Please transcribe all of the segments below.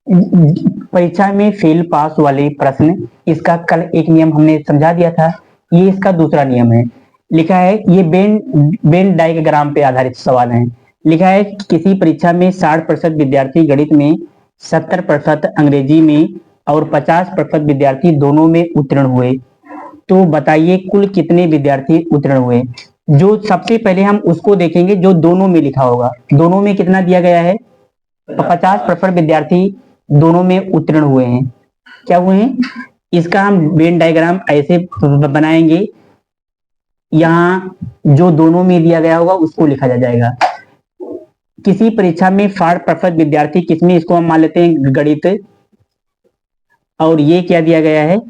परीक्षा में fail pass वाले प्रश्न, इसका कल एक नियम हमने समझा दिया था, ये इसका दूसरा नियम है। लिखा है ये बेन डायग्राम पे आधारित सवाल है। लिखा है किसी परीक्षा में 60% विद्यार्थी गणित में, 70% अंग्रेजी में और 50% विद्यार्थी दोनों में उत्तीर्ण हुए, तो बताइए कुल कितने विद्यार्थी उत्तीर्ण हुए। जो सबसे पहले हम उसको देखेंगे जो दोनों में लिखा होगा। दोनों में कितना दिया गया है? 50% विद्यार्थी दोनों में उत्तीर्ण हुए हैं। क्या हुए हैं? इसका हम वेन डायग्राम ऐसे बनाएंगे, यहाँ जो दोनों में दिया गया होगा उसको लिखा जाएगा। किसी परीक्षा में 60% विद्यार्थी किसमें, इसको हम मान लेते हैं गणित, और ये क्या दिया गया है?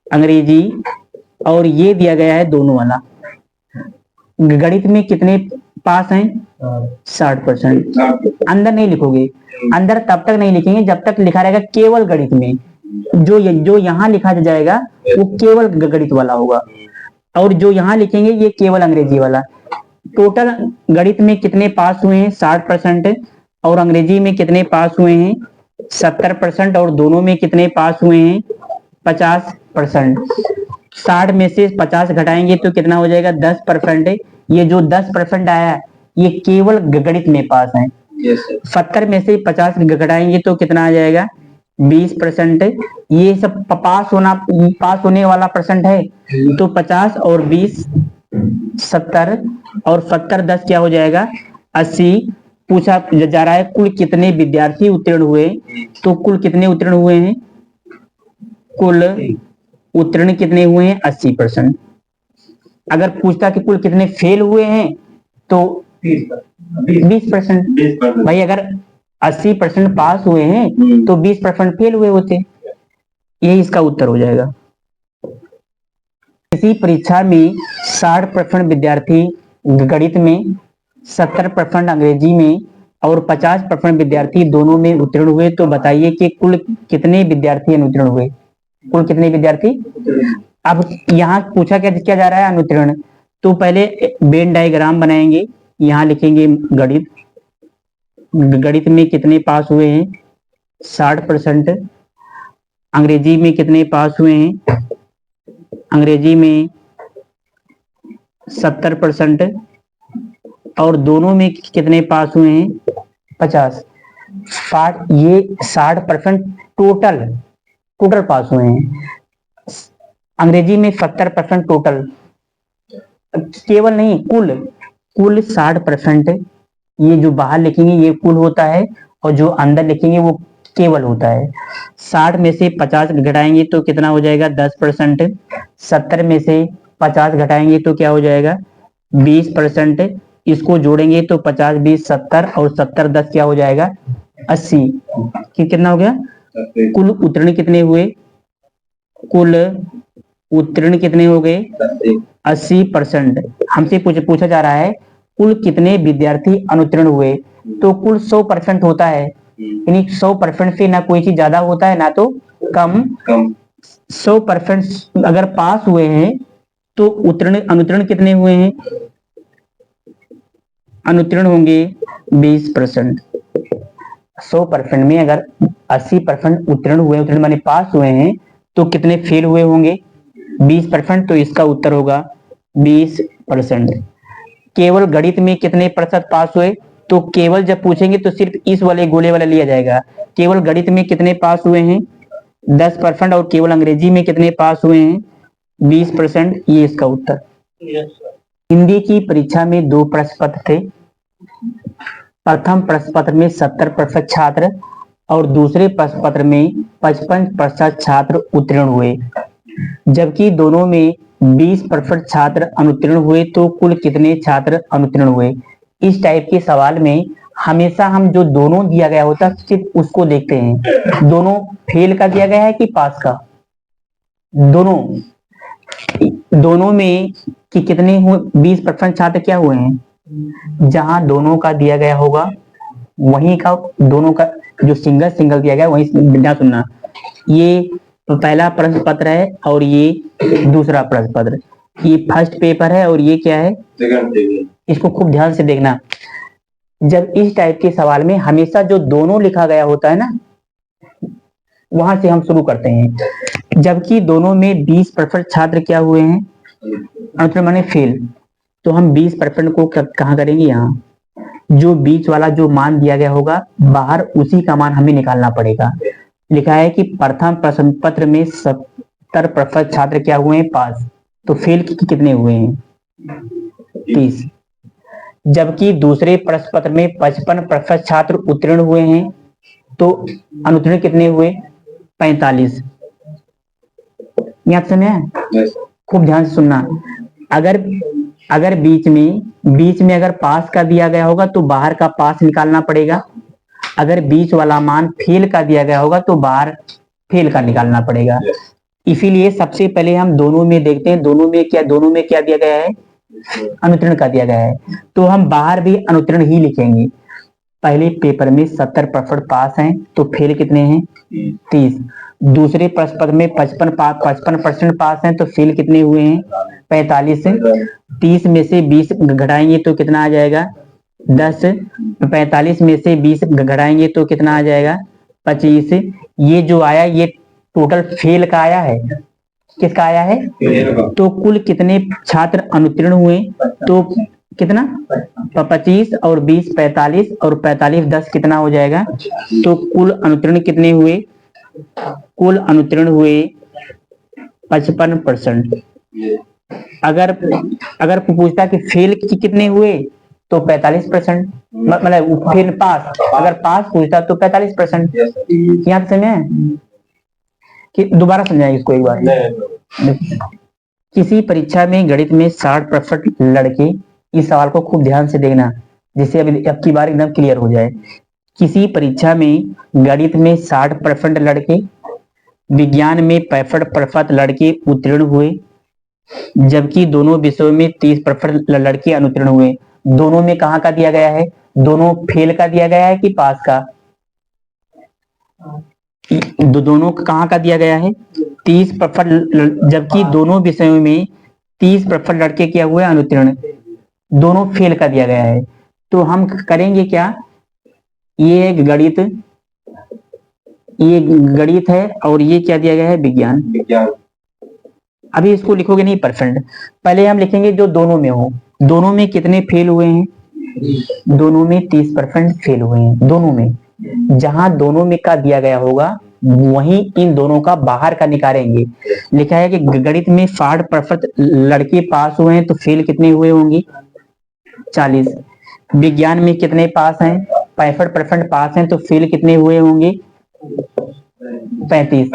अंग्रेजी, और ये दिया गया है दोनों वाला। गणित में कितने पास हैं? 60%। अंदर नहीं लिखोगे, अंदर तब तक नहीं लिखेंगे जब तक लिखा रहेगा केवल गणित में। जो यहाँ लिखा जाएगा वो केवल गणित वाला होगा, और जो यहाँ लिखेंगे ये केवल अंग्रेजी वाला। टोटल गणित में कितने पास हुए हैं? 60%। और अंग्रेजी में कितने पास हुए हैं? 70%। और दोनों में कितने पास हुए हैं? 50%। 60 में से 50 घटाएंगे तो कितना हो जाएगा? 10%। ये जो 10% आया ये केवल गणित में पास है। 70 में से 50 घटाएंगे तो कितना आ जाएगा? 20%। ये सब पास होने वाला परसेंट है, तो 50 और 20 70, और 70 10 क्या हो जाएगा? 80। पूछा जा रहा है कुल कितने विद्यार्थी उत्तीर्ण हुए, तो कुल कितने उत्तीर्ण हुए हैं? कुल उत्तीर्ण कितने हुए हैं? 80%। अगर पूछता कि कुल कितने फेल हुए हैं तो 20%। भाई अगर 80% पास हुए हैं तो 20% फेल हुए होते। यही इसका उत्तर हो जाएगा। किसी परीक्षा में 60% विद्यार्थी गणित में, 70% अंग्रेजी में और 50% विद्यार्थी दोनों में उत्तीर्ण हुए, तो बताइए कि कुल कितने विद्यार्थी अनुत्तीर्ण हुए। कुल कितने विद्यार्थी? अब यहाँ पूछा क्या जा रहा है? अनुत्तीर्ण। तो पहले वेन डायग्राम बनाएंगे, यहाँ लिखेंगे गणित। गणित में कितने पास हुए हैं? 60%। अंग्रेजी में कितने पास हुए हैं? अंग्रेजी में 70%। और दोनों में कितने पास हुए हैं? 50। ये 60% टोटल पास हुए हैं। अंग्रेजी में 70% टोटल, केवल नहीं कुल 60%। ये जो बाहर लिखेंगे ये कुल होता है, और जो अंदर लिखेंगे वो केवल होता है। 60 में से 50 घटाएंगे तो कितना हो जाएगा? 10%। 70 में से 50 घटाएंगे तो क्या हो जाएगा? 20%। इसको जोड़ेंगे तो 50 20 70, और 70 10 क्या हो जाएगा? 80। कितना हो गया? कुल उत्तीर्ण कितने हुए? कुल उत्तीर्ण कितने हो गए? 80%। हमसे पूछा जा रहा है कुल कितने विद्यार्थी अनुत्तीर्ण हुए, तो कुल 100% होता है। यानी 100% से ना कोई चीज ज्यादा होता है ना तो कम। 100% अगर पास हुए हैं तो अनुत्तीर्ण कितने हुए हैं? अनुत्तीर्ण होंगे 20%। 100% में अगर 80% उत्तीर्ण माने पास हुए हैं, तो कितने फेल हुए होंगे? 20%। तो इसका उत्तर होगा 20%। केवल गणित में कितने प्रतिशत पास हुए, तो केवल जब पूछेंगे तो सिर्फ इस वाले गोले वाला लिया जाएगा। केवल गणित में कितने पास हुए हैं? 10%। और केवल अंग्रेजी में कितने पास हुए हैं? 20%। ये इसका उत्तर। हिंदी की परीक्षा में 2 प्रश्न पत्र थे। प्रथम प्रश्न पत्र में 70% छात्र और दूसरे प्रश्न पत्र में 55% छात्र उत्तीर्ण हुए, जबकि दोनों में 20% छात्र अनुत्तीर्ण हुए, तो कुल कितने छात्र अनुत्तीर्ण हुए। इस टाइप के सवाल में हमेशा हम जो दोनों दिया गया होता सिर्फ उसको देखते हैं। दोनों फेल का दिया गया है कि पास का? दोनों में कि कितने हुए? 20% छात्र क्या हुए हैं? जहां दोनों का दिया गया होगा वहीं का, दोनों का जो सिंगल दिया गया वहीं बिना सुनना। ये पहला प्रश्न पत्र है और ये दूसरा प्रश्न पत्र। ये फर्स्ट पेपर है और ये क्या है? इसको खूब ध्यान से देखना। जब इस टाइप के सवाल में हमेशा जो दोनों लिखा गया होता है ना, वहां से हम शुरू करते हैं। जबकि दोनों में 20% छात्र क्या हुए हैं, अनुत्तीर्ण माने फेल। तो हम 20% को कहाँ करेंगे, यहाँ जो बीच वाला जो मान दिया गया होगा बाहर, उसी का मान हमें निकालना पड़ेगा। लिखा है कि प्रथम प्रश्न पत्र में 70% छात्र क्या हुए हैं, पास। तो फेल कितने हुए हैं, 30। जबकि दूसरे प्रश्न पत्र में 55% छात्र उत्तीर्ण हुए हैं, तो अनुत्तीर्ण कितने हुए, 45। याद समय है, खूब ध्यान से सुनना। अगर अगर बीच में अगर पास का दिया गया होगा तो बाहर का पास निकालना पड़ेगा। अगर बीच वाला मान फेल का दिया गया होगा तो बाहर फेल का निकालना पड़ेगा। इसीलिए सबसे पहले हम दोनों में देखते हैं, दोनों में क्या दिया गया है, अनुत्तीर्ण का दिया गया है। तो हम बाहर भी अनुत्तीर्ण ही लिखेंगे। पहले पेपर में 70% पास हैं, तो फेल कितने हैं, 30। दूसरे प्रश्न पत्र में 55% पास हैं, तो फेल कितने हुए हैं, 45। 30 में से 20 घटाएंगे तो कितना आ जाएगा, 10। 45 में से 20 घटाएंगे तो कितना आ जाएगा, 25। ये जो आया ये टोटल फेल का आया है, किसका आया है, तो कुल कितने छात्र अनुत्तीर्ण हुए, तो कितना, 25 और 20 45 और 45 10 कितना हो जाएगा, तो कुल अनुत्तीर्ण कितने हुए, कुल अनुत्तीर्ण हुए 55%। अगर पूछता कि फेल कितने हुए तो 45%, मतलब फिर पास, अगर पास पूछता तो 45%। यहाँ पे समझे कि दोबारा समझाएंगे इसको एक बार। किसी परीक्षा में गणित में 60% लड़के, इस सवाल को खूब ध्यान से देखना जिससे अब की बार एकदम क्लियर हो जाए। किसी परीक्षा में गणित में 60% लड़के, विज्ञान में 65% लड़के उत्तीर्ण हुए, जबकि दोनों विषयों में 30% लड़के अनुत्तीर्ण हुए। दोनों में कहाँ का दिया गया है, दोनों फेल का दिया गया है कि पास का, दोनों कहाँ का दिया गया है, 30%। जबकि दोनों विषयों में 30% लड़के क्या हुए, अनुत्तीर्ण, दोनों फेल का दिया गया है। तो हम करेंगे क्या, ये गणित है और ये क्या दिया गया है, विज्ञान। अभी इसको लिखोगे नहीं परसेंट, पहले हम लिखेंगे जो दोनों में हो। दोनों में कितने फेल हुए हैं, दोनों में 30% फेल हुए हैं। दोनों में जहां दोनों में का दिया गया होगा वहीं इन दोनों का बाहर का निकालेंगे। लिखा है कि गणित में 60% लड़के पास हुए हैं, तो फेल कितने हुए होंगे, 40। विज्ञान में कितने पास हैं, 65% पास हैं, तो फेल कितने हुए होंगे, 35।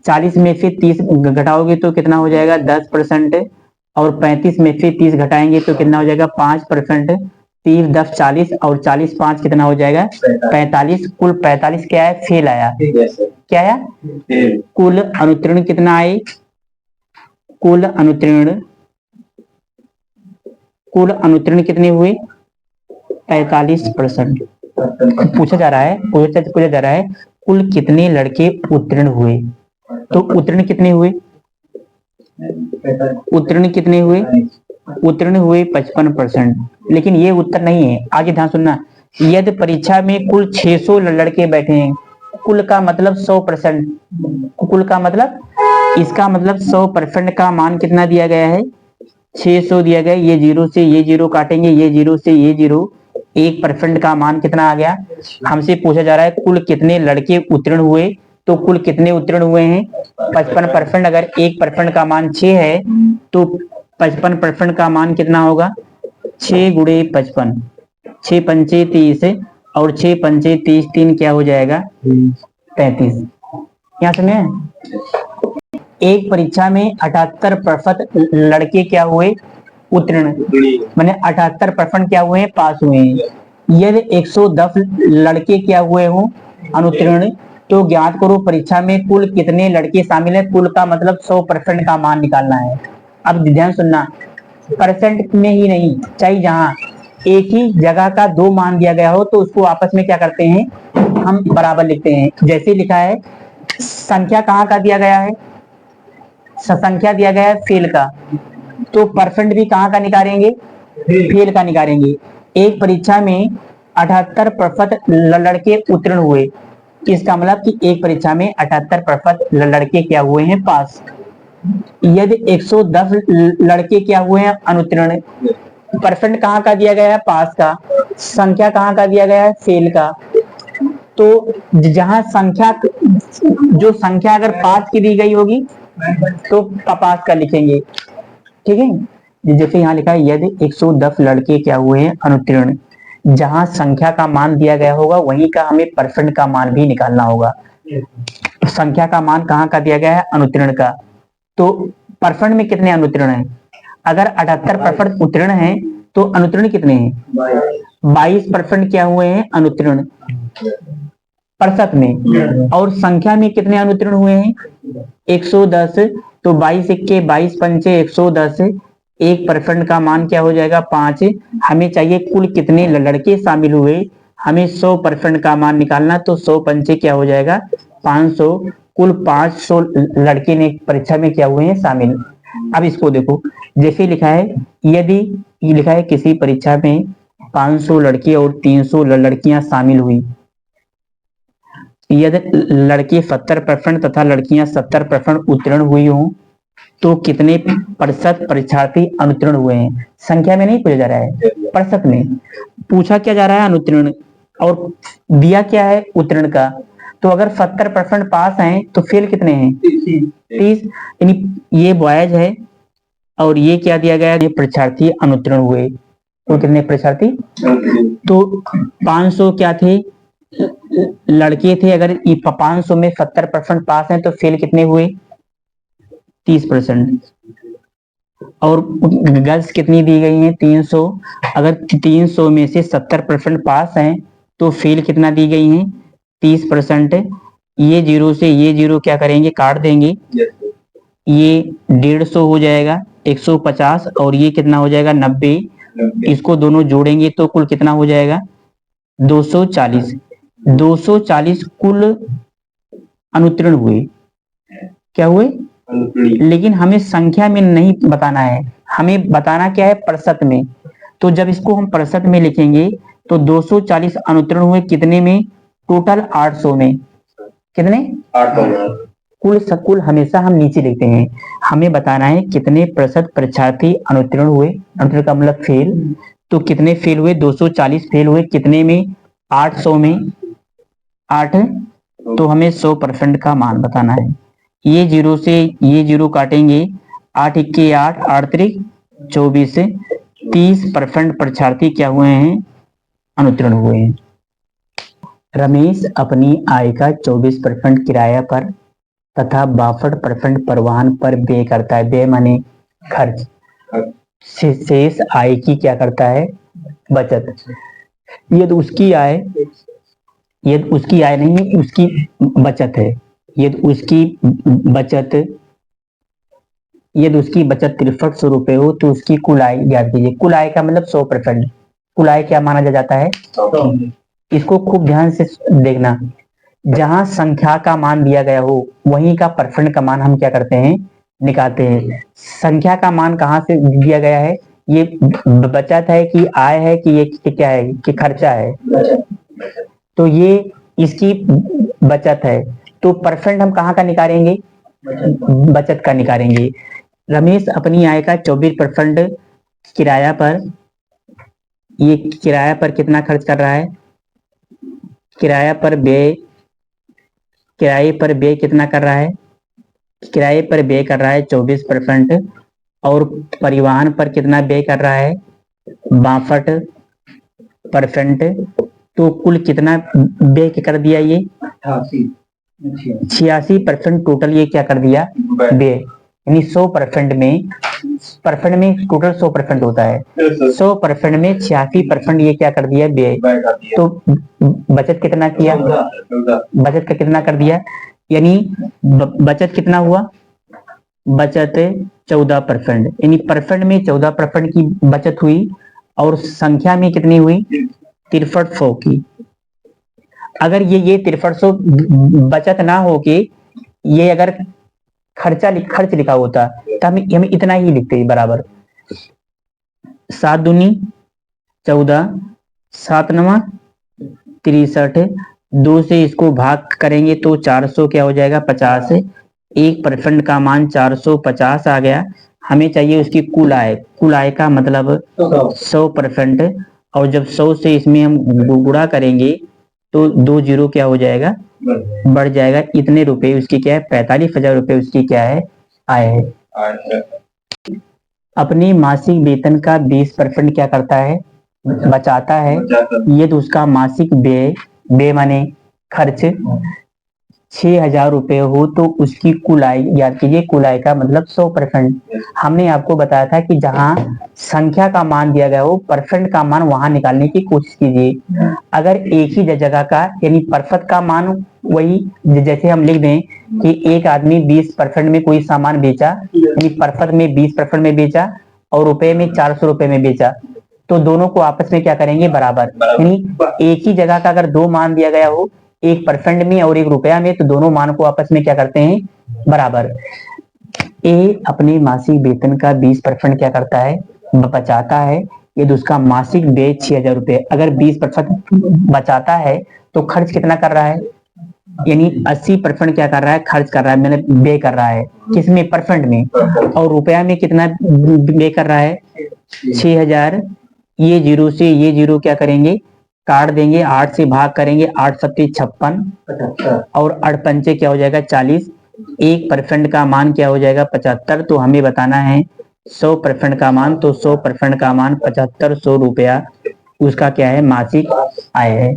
40 में से 30 घटाओगे तो कितना हो जाएगा, 10%। और 35 में से 30 घटाएंगे तो कितना हो जाएगा, 5%। 30 10 40 और 40 5 कितना हो जाएगा, 45। कुल 45 क्या है, फेल आया। क्या आया, कुल अनुत्तीर्ण कितना आए, कुल अनुत्तीर्ण कितने हुए, 45%। पूछा जा रहा है कुल कितने लड़के उत्तीर्ण हुए, तो उत्तीर्ण कितने हुए, उत्तीर्ण हुए 55%। लेकिन ये उत्तर नहीं है, आगे ध्यान सुनना। यदि परीक्षा में कुल 600 लड़के बैठे हैं, कुल का मतलब 100%, कुल का मतलब, इसका मतलब 100% का मान कितना दिया गया है, 600 दिया गया। ये जीरो से ये जीरो काटेंगे, ये जीरो से ये जीरो, 1% का मान कितना आ गया। हमसे पूछा जा रहा है कुल कितने लड़के उत्तीर्ण हुए, तो कुल कितने उत्तीर्ण हुए हैं, 55%। अगर 1% का मान 6 है तो 55% का मान कितना होगा, 6 गुणे 55, 6 पंचे 30 और 6 पंचे 30, 3 क्या हो जाएगा, 35। यहाँ सुनिए, एक परीक्षा में 78% लड़के क्या हुए, उत्तीर्ण, मैंने 78% क्या हुए हैं, पास हुए हैं। यदि 110 लड़के क्या हुए हों, अनुत्तीर्ण, तो ज्ञात करो परीक्षा में कुल कितने लड़के शामिल हैं। कुल का मतलब 100% का मान निकालना है। अब ध्यान सुनना, परसेंट में ही नहीं, चाहे जहां एक ही जगह का दो मान दिया गया हो तो उसको आपस में क्या करते हैं, हम बराबर लिखते हैं। जैसे लिखा है, संख्या कहाँ का दिया गया है, संख्या दिया गया है फेल का, तो परसेंट भी कहाँ का निकालेंगे, फेल का निकालेंगे। एक परीक्षा में 78% लड़के उत्तीर्ण हुए, इसका मतलब कि एक परीक्षा में 78% लड़के क्या हुए हैं, पास। यदि 110 लड़के क्या हुए हैं, अनुत्तीर्ण। परसेंट कहाँ का दिया गया है, पास का। संख्या कहाँ का दिया गया है, फेल का। तो जहां संख्या, जो संख्या अगर पास की दी गई होगी तो पास का लिखेंगे, ठीक है। जैसे यहाँ लिखा है, यदि 110 लड़के क्या हुए हैं, अनुत्तीर्ण। जहां संख्या का मान दिया गया होगा वहीं का हमें परसेंट का मान भी निकालना होगा। संख्या का मान कहाँ का दिया गया है, अनुत्तीर्ण का। तो परसेंट में कितने अनुत्तीर्ण हैं, अगर 78% उत्तीर्ण हैं तो अनुत्तीर्ण कितने हैं, 22% क्या हुए हैं, अनुत्तीर्ण प्रतिशत में। और संख्या में कितने अनुत्तीर्ण हुए हैं, 110। तो 22 इक्के 22 पंचे 110, 1% का मान क्या हो जाएगा, 5। हमें चाहिए कुल कितने लड़के शामिल हुए, हमें 100% का मान निकालना। तो 100 पंचे क्या हो जाएगा, 500। कुल 500 लड़के ने परीक्षा में क्या हुए हैं, शामिल। अब इसको देखो, जैसे लिखा है, यदि ये लिखा है किसी परीक्षा में 500 लड़के और 300 लड़कियां शामिल हुई, यदि लड़के 70% तथा लड़कियां 70% उत्तीर्ण हुई हों तो कितने प्रतिशत परीक्षार्थी अनुत्तीर्ण हुए हैं। संख्या में नहीं पूछा जा रहा है, प्रतिशत में पूछा क्या जा रहा है, अनुत्तीर्ण। और दिया क्या है, उत्तीर्ण का। तो अगर 70% पास हैं तो फेल कितने हैं, 30। यानी ये बॉयज है और ये क्या दिया गया है, ये परीक्षार्थी अनुत्तीर्ण हुए। तो कितने परीक्षार्थी, तो 500 क्या थे, लड़के थे। अगर 500 में 70% पास हैं तो फेल कितने हुए, 30%। और गर्ल्स कितनी दी गई हैं, 300। अगर 300 में से 70% पास हैं तो फेल कितना दी गई हैं, 30%। ये जीरो से ये जीरो क्या करेंगे, काट देंगे। ये 150 हो जाएगा, 150। और ये कितना हो जाएगा, 90। इसको दोनों जोड़ेंगे तो कुल कितना हो जाएगा, 240। 240 कुल अनुत्तीर्ण हुए, क्या हुए, लेकिन हमें संख्या में नहीं बताना है, हमें बताना क्या है, प्रतिशत में। तो जब इसको हम प्रतिशत में लिखेंगे तो 240 अनुत्तीर्ण हुए कितने में, टोटल 800 में। कितने, 800। कुल हमेशा हम नीचे लिखते हैं, हमें बताना है कितने प्रतिशत परीक्षार्थी अनुत्तीर्ण हुए, अनुत्तीर्ण का मतलब फेल। तो कितने फेल हुए, 240 फेल हुए कितने में, 800 में, 8। तो हमें 100% का मान बताना है। ये जीरो से ये जीरो काटेंगे, 8 इक्के 8, 8 त्रिक 24, 30% परीक्षार्थी क्या हुए हैं, अनुत्तीर्ण हुए हैं। रमेश अपनी आय का 24% किराया पर तथा 62% परिवहन पर व्यय करता है। व्यय माने खर्च। शेष आय की क्या करता है, बचत। ये तो उसकी आय, ये उसकी आय नहीं है, उसकी बचत है। ये उसकी बचत, यदि उसकी बचत 6300 रुपए हो तो उसकी कुल आय ज्ञात कीजिए। कुल आय का मतलब 100%। कुल आय क्या माना जाता है, इसको खूब ध्यान से देखना। जहां संख्या का मान दिया गया हो वहीं का परसेंट का मान हम क्या करते हैं, निकालते हैं। संख्या का मान कहाँ से दिया गया है, ये बचत है कि आय है कि ये क्या है, कि खर्चा है। तो ये इसकी बचत है, तो परसेंट हम कहाँ का निकालेंगे, बचत का निकालेंगे। रमेश अपनी आय का 24% किराया पर, ये किराया पर कितना खर्च कर रहा है, किराया पर व्यय, किराए पर व्यय कितना कर रहा है, किराए पर व्यय कर रहा है 24%। और परिवहन पर कितना व्यय कर रहा है, 62%। तो कुल कितना व्यय कर दिया, ये 86% टोटल ये क्या कर दिया, व्यय। यानी 100% में, परसेंट में टोटल 100% होता है, 100% में 86% ये क्या कर दिया, व्यय। तो बचत कितना किया, बचत का कितना कर दिया, यानी बचत कितना हुआ, बचत 14%। यानी परसेंट में 14% की बचत हुई और संख्या में कितनी हुई, 6300 की। अगर ये 6300 बचत ना हो के ये अगर खर्च लिखा होता तो हम इतना ही लिखते बराबर। 7 दूनी 14, 7 नवा 63, 2 से इसको भाग करेंगे तो 400 क्या हो जाएगा 50। 1% का मान 450 आ गया। हमें चाहिए उसकी कुल आय। कुल आय का मतलब 100%। और जब 100 से इसमें हम गुणा करेंगे तो 2 जीरो क्या हो जाएगा बढ़ जाएगा। इतने रुपए उसकी क्या है 45,000 रुपए उसकी क्या है आय है। अपनी मासिक वेतन का 20% क्या करता है बचाता है। ये तो उसका मासिक व्यय, व्यय माने खर्च 6,000 रुपए हो तो उसकी कुल आय, याद कीजिए कुल आय का मतलब 100%। हमने आपको बताया था कि जहां संख्या का मान दिया गया हो परसेंट का मान वहां निकालने की कोशिश कीजिए। अगर एक ही जगह का यानी परसेंट का मान वही, जैसे हम लिख दें कि एक आदमी 20% में कोई सामान बेचा, यानी परसेंट में 20% में बेचा और रुपए में 400 रुपए में बेचा, तो दोनों को आपस में क्या करेंगे बराबर। यानी एक ही जगह का अगर दो मान दिया गया हो, एक परसेंट में और एक रुपया में, तो दोनों मान को आपस में क्या करते हैं बराबर। ए अपने मासिक वेतन का 20% क्या करता है बचाता है। यदि उसका मासिक व्यय 6,000 रुपए, अगर 20% बचाता है तो खर्च कितना कर रहा है, यानी 80% क्या कर रहा है खर्च कर रहा है, मैंने व्यय कर रहा है किसमें परसेंट में, और रुपया में कितना व्यय कर रहा है 6,000। ये जीरो से ये जीरो क्या करेंगे काट देंगे, 8 से भाग करेंगे, 8 सत्ते 56 और 8 पंचे क्या हो जाएगा 40। 1% का मान क्या हो जाएगा 75। तो हमें बताना है 100% का मान, तो 100% का मान 7500 रुपया उसका क्या है मासिक आय है।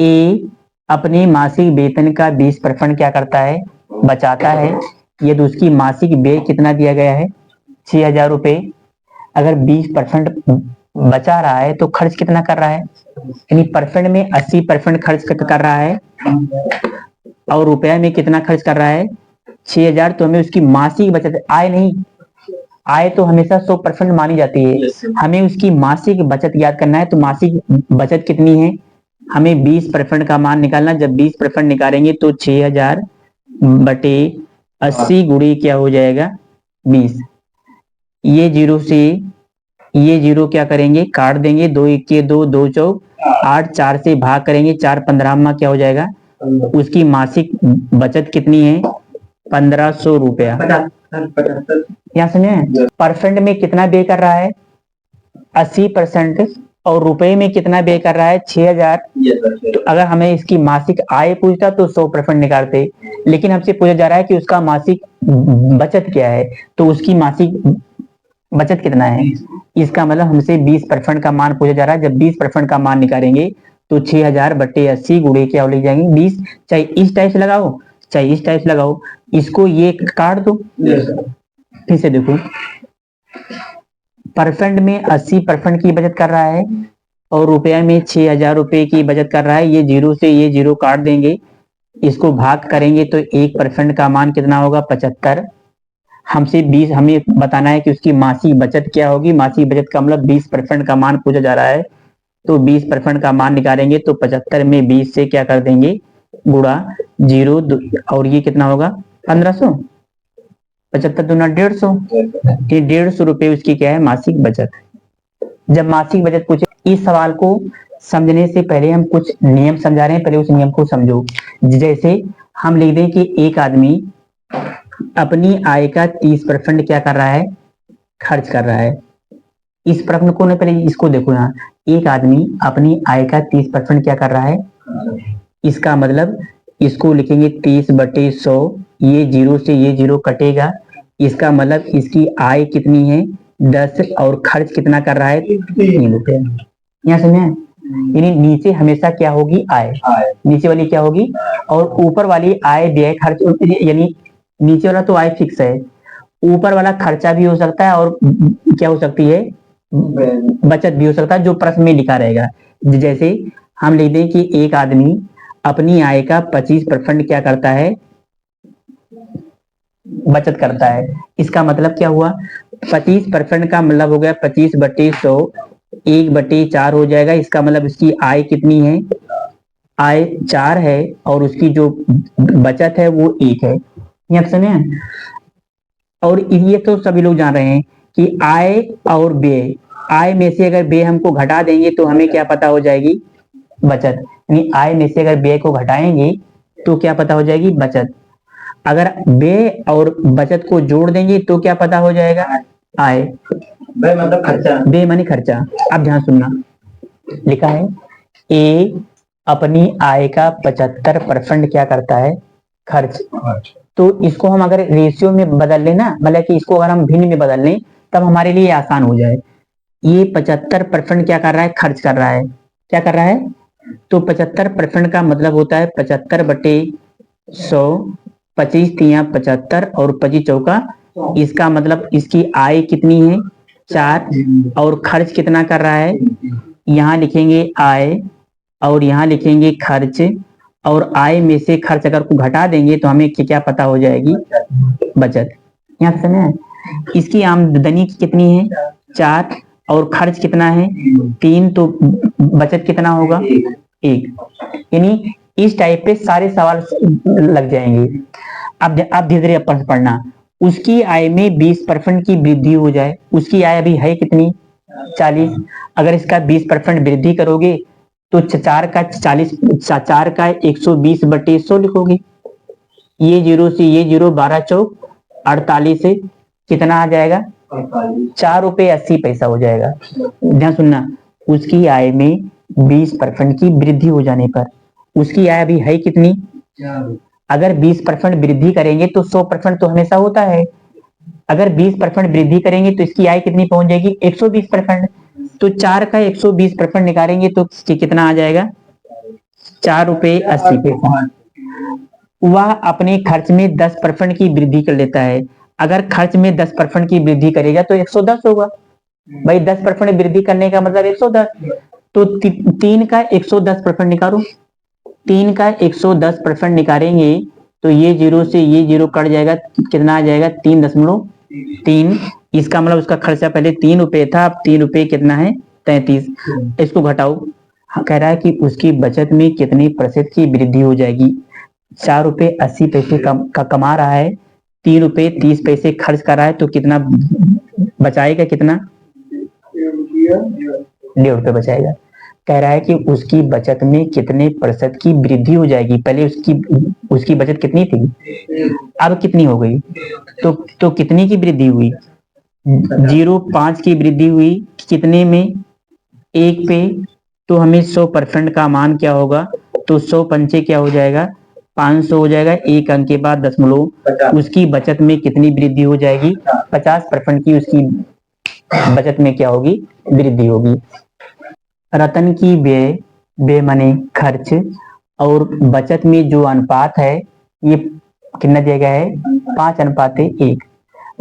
ए अपने मासिक वेतन का 20% क्या करता है बचाता है। यदि उसकी मासिक व्यय कितना दिया गया है 6,000 रुपए, अगर 20% बचा रहा है तो खर्च कितना कर रहा है, यानी परसेंट में 80% खर्च कर रहा है और रुपया में कितना खर्च कर रहा है 6,000। तो हमें उसकी मासिक बचत, आय नहीं, आय तो हमेशा 100% मानी जाती है, हमें उसकी मासिक बचत याद करना है। तो मासिक बचत कितनी है, हमें 20% का मान निकालना। जब 20% निकालेंगे तो 6,000 बटे 80 गुड़ी क्या हो जाएगा 20। ये जीरो से ये जीरो क्या करेंगे काट देंगे, 2 1 के 2, 2 चौक 8, 4 से भाग करेंगे, 4 15 क्या हो जाएगा, उसकी मासिक बचत कितनी है 1500 रुपया। यहाँ समझे परसेंट में कितना व्यय कर रहा है 80% और रुपए में कितना व्यय कर रहा है 6,000। तो अगर हमें इसकी मासिक आय पूछता तो 100% निकालते, लेकिन हमसे पूछा जा रहा है कि उसका मासिक बचत क्या है, तो उसकी मासिक बचत कितना है, इसका मतलब हमसे 20% का मान पूछा जा रहा है। जब 20% का मान निकालेंगे तो 6,000 बटे 80 गुणे क्या लिख जाएंगे 20। चाहे इस टाइप से लगाओ चाहे इस टाइप से लगाओ, इसको ये काट दो। फिर से देखो परसेंट में 80% की बचत कर रहा है और रुपया में 6,000 रुपए की बचत कर रहा है। ये जीरो से ये जीरो काट देंगे, इसको भाग करेंगे तो 1% का मान कितना होगा 75। हमसे 20 हमें बताना है कि उसकी मासिक बचत क्या होगी। मासिक बचत का मतलब 20% का मान पूछा जा रहा है, तो 20% का मान निकालेंगे तो 75 में 20 से क्या कर देंगे गुणा जीरो, और ये कितना होगा 1500। 75 दूना 150, ये 150 रुपए उसकी क्या है मासिक बचत। जब मासिक बचत पूछे, इस सवाल को समझने से पहले हम कुछ नियम समझा रहे हैं, पहले उस नियम को समझो। जैसे हम लिख दें कि एक आदमी अपनी आय का 30% क्या कर रहा है खर्च कर रहा है। इस प्रश्न को ना पहले इसको देखो, यहाँ एक आदमी अपनी आय का 30% क्या कर रहा है, इसका मतलब इसको लिखेंगे 30/100। ये जीरो से ये जीरो कटेगा, इसका मतलब इसकी आय कितनी है 10 और खर्च कितना कर रहा है 3 रुपए। यहाँ समझे, यानी नीचे हमेशा क्या होगी आय, नीचे वाली क्या होगी, और ऊपर वाली आय व्यय खर्च, यानी नीचे वाला तो आय फिक्स है, ऊपर वाला खर्चा भी हो सकता है और क्या हो सकती है बचत भी हो सकता है, जो प्रश्न में लिखा रहेगा। जैसे हम लिख दें कि एक आदमी अपनी आय का 25% क्या करता है बचत करता है। इसका मतलब क्या हुआ 25% का मतलब हो गया 25/100, 1/4 हो जाएगा। इसका मतलब इसकी आय कितनी है, आय 4 है और उसकी जो बचत है वो 1 है। ये समझे, और ये तो सभी लोग जान रहे हैं कि आय और व्यय, आय में से अगर व्यय हमको घटा देंगे तो हमें क्या पता हो जाएगी बचत। यानी आय में से अगर व्यय को घटाएंगे तो क्या पता हो जाएगी, बचत। अगर व्यय और बचत को जोड़ देंगे तो क्या पता हो जाएगा, आय। व्यय मतलब खर्चा, व्यय मानी खर्चा। अब ध्यान सुनना, लिखा है ए अपनी आय का 75% क्या करता है, खर्च। तो इसको हम अगर रेशियो में बदल लेना, मतलब कि इसको अगर हम भिन्न में बदल लें तब हमारे लिए आसान हो जाए। ये 75% क्या कर रहा है, खर्च कर रहा है। क्या कर रहा है, तो 75% का मतलब होता है 75/100, 25×3=75 और 25×4, इसका मतलब इसकी आय कितनी है, 4, और खर्च कितना कर रहा है, यहाँ लिखेंगे आय और यहाँ लिखेंगे खर्च, और आय में से खर्च अगर को घटा देंगे तो हमें क्या पता हो जाएगी, बचत। यहाँ समझ, इसकी आमदनी कितनी है, 4, और खर्च कितना है, 3, तो बचत कितना होगा, 1। यानी इस टाइप पे सारे सवाल लग जाएंगे। अब धीरे धीरे पढ़ना। उसकी आय में 20% की वृद्धि हो जाए, उसकी आय अभी है कितनी, 40, अगर इसका 20% वृद्धि करोगे तो 4 का 40, 4 का 120/100 लिखोगे, ये जीरो से ये जीरो, 12×4 48 से कितना आ जाएगा, 4 रुपये 80 पैसा हो जाएगा। ध्यान सुनना, उसकी आय में 20% की वृद्धि हो जाने पर, उसकी आय अभी है कितनी, अगर 20% वृद्धि करेंगे तो 100% तो हमेशा होता है, अगर 20% वृद्धि करेंगे तो इसकी आय कितनी पहुंच जाएगी, 120%। तो 4 का 120% निकालेंगे तो कितना आ जाएगा, 4 रुपये 80 पैसा। वह अपने खर्च में 10% की वृद्धि कर लेता है, अगर खर्च में 10% की वृद्धि करेगा तो 110 होगा। भाई 10% वृद्धि करने का मतलब 110, तो 3 का 110% निकालो, 3 का 110% निकालेंगे तो ये जीरो से ये जीरो कट जाएगा, कितना आ जाएगा, 3.3। इसका मतलब उसका खर्चा पहले 3 रुपए था, अब 3 रुपए कितना है, 33। इसको घटाओ, कह रहा है कि उसकी बचत में कितनी प्रतिशत की वृद्धि हो जाएगी। 4 रुपये 80 पैसे का कमा रहा है, 3 रुपये 30 पैसे खर्च कर रहा है, तो कितना बचाएगा, कितना, 1.5 रुपये बचाएगा। कह रहा है कि उसकी बचत में कितने प्रतिशत की वृद्धि हो जाएगी, पहले उसकी बचत कितनी थी, अब कितनी हो गई, तो कितनी की वृद्धि हुई, 0.5 की वृद्धि हुई, कितने में, 1 पे। तो हमें 100% का मान क्या होगा, तो 100 पंचे क्या हो जाएगा, 500 हो जाएगा, 1 अंक के बाद दशमलव, उसकी बचत में कितनी वृद्धि हो जाएगी, 50% की उसकी बचत में क्या होगी, वृद्धि होगी। रतन की व्यय माने खर्च और बचत में जो अनुपात है, ये कितना दिया गया है, 5:1।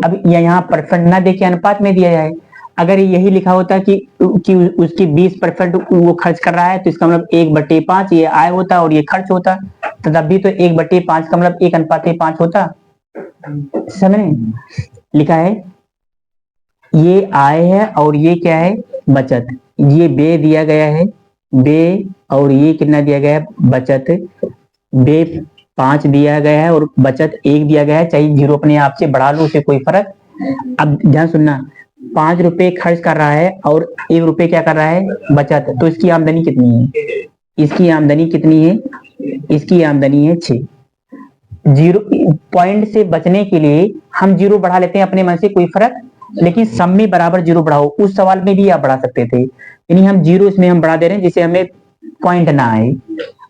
अब यहाँ परसेंट ना देके अनुपात में दिया जाए, अगर यही लिखा होता कि उसकी 20% वो खर्च कर रहा है तो इसका मतलब 1/5 ये आय होता और ये खर्च होता, तो तब भी तो 1/5 का मतलब 1:5 होता। समझे, लिखा है ये आय है और ये क्या है, बचत। ये व्यय दिया गया है, व्यय, और ये कितना दिया गया है, बचत। व्यय 5 दिया गया है और बचत 1 दिया गया है, चाहे जीरो अपने आप से बढ़ा लो, उसे कोई फर्क। अब ध्यान सुनना, 5 रुपए खर्च कर रहा है और 1 रुपए क्या कर रहा है, बचत, तो इसकी आमदनी कितनी है, इसकी आमदनी कितनी है, इसकी आमदनी है 6। जीरो पॉइंट से बचने के लिए हम जीरो बढ़ा लेते हैं अपने मन से, कोई फर्क, लेकिन सब में बराबर जीरो बढ़ाओ, उस सवाल में भी आप बढ़ा सकते थे, यानी हम जीरो इसमें हम बढ़ा दे रहे हैं जिससे हमें पॉइंट ना आए।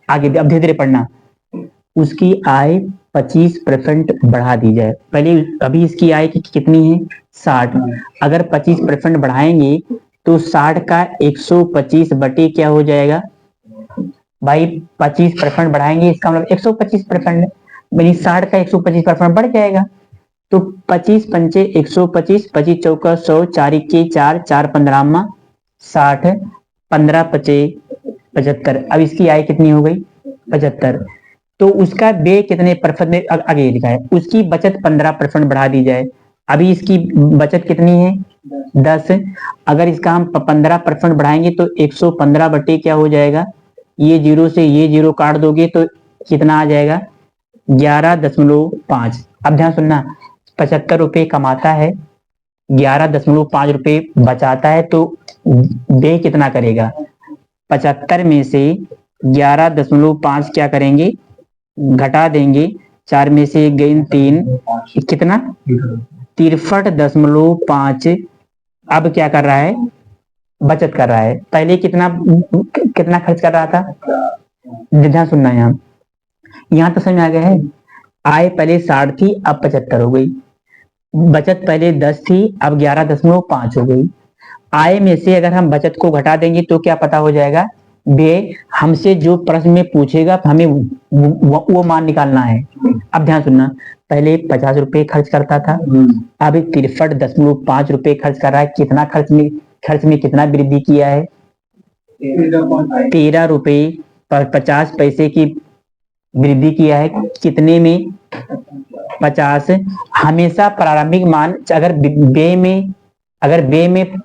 आगे अब धीरे धीरे पढ़ना, उसकी आय 25% बढ़ा दी जाए, पहले अभी इसकी आय कितनी है, 60, अगर 25% बढ़ाएंगे तो 60 का 125 बटे क्या हो जाएगा, भाई 25% बढ़ाएंगे इसका मतलब 125%, यानी 60 का 125% बढ़ जाएगा, तो 25 पंचे 125, 25 चौका 100, 4 के 4, 4 15 60, 15 पचे 75। अब इसकी आय कितनी हो गई, 75। तो उसका व्यय कितने प्रतिशत में, आगे लिखा है उसकी बचत 15% बढ़ा दी जाए, अभी इसकी बचत कितनी है, 10, अगर इसका हम 15% बढ़ाएंगे तो 115 बटे क्या हो जाएगा, ये जीरो से ये जीरो काट दोगे तो कितना आ जाएगा, 11.5। अब ध्यान सुनना, 75 रुपए कमाता है, 11.5 रुपए बचाता है, तो व्यय कितना करेगा, 75 में से 11.5 क्या करेंगे, घटा देंगे। 4 में से गई 3, कितना 63.5। अब क्या कर रहा है, बचत कर रहा है। पहले कितना कितना खर्च कर रहा था, ध्यान सुनना है यहाँ तो समझ आ गया है। आय पहले 60 थी, अब 75 हो गई। बचत पहले 10 थी, अब 11.5 हो गई। आय में से अगर हम बचत को घटा देंगे तो क्या पता हो जाएगा, बे हमसे जो प्रश्न में पूछेगा हमें वो मान निकालना है। अब ध्यान सुनना, पहले 50 रुपए खर्च करता था, अब 63.5 रुपए खर्च कर रहा है। कितना खर्च में कितना वृद्धि किया है, 13 रुपए 50 पैसे की वृद्धि किया है। कितने में, 50। हमेशा प्रारंभिक मान, अगर बे में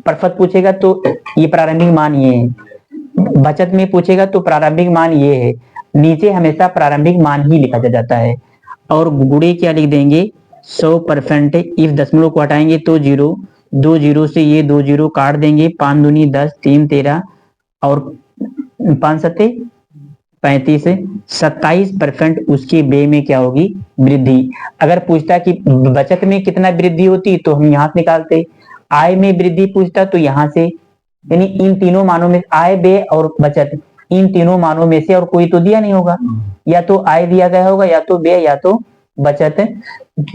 परफत पूछेगा तो ये प्रारंभिक मान ये है, बचत में पूछेगा तो प्रारंभिक मान ये है। नीचे हमेशा प्रारंभिक मान ही लिखा जाता है। और गुणे क्या लिख देंगे, 100%। इफ दशमलव को हटाएंगे तो 0, 2 जीरो से ये 2 जीरो काट देंगे। 5 दूनी 10, 3 13 और 5 सत्ते 35। 27% उसके बे में क्या होगी, वृद्धि। अगर पूछता कि बचत में कितना वृद्धि होती तो हम यहाँ से निकालते। आय में वृद्धि पूछता तो यहाँ से, यानी इन तीनों मानों में, आय बे और बचत, इन तीनों मानों में से और कोई तो दिया नहीं होगा। या तो आय दिया गया होगा, या तो बे, या तो बचत।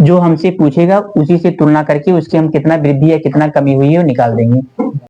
जो हमसे पूछेगा उसी से तुलना करके उसके हम कितना वृद्धि या कितना कमी हुई है वो निकाल देंगे।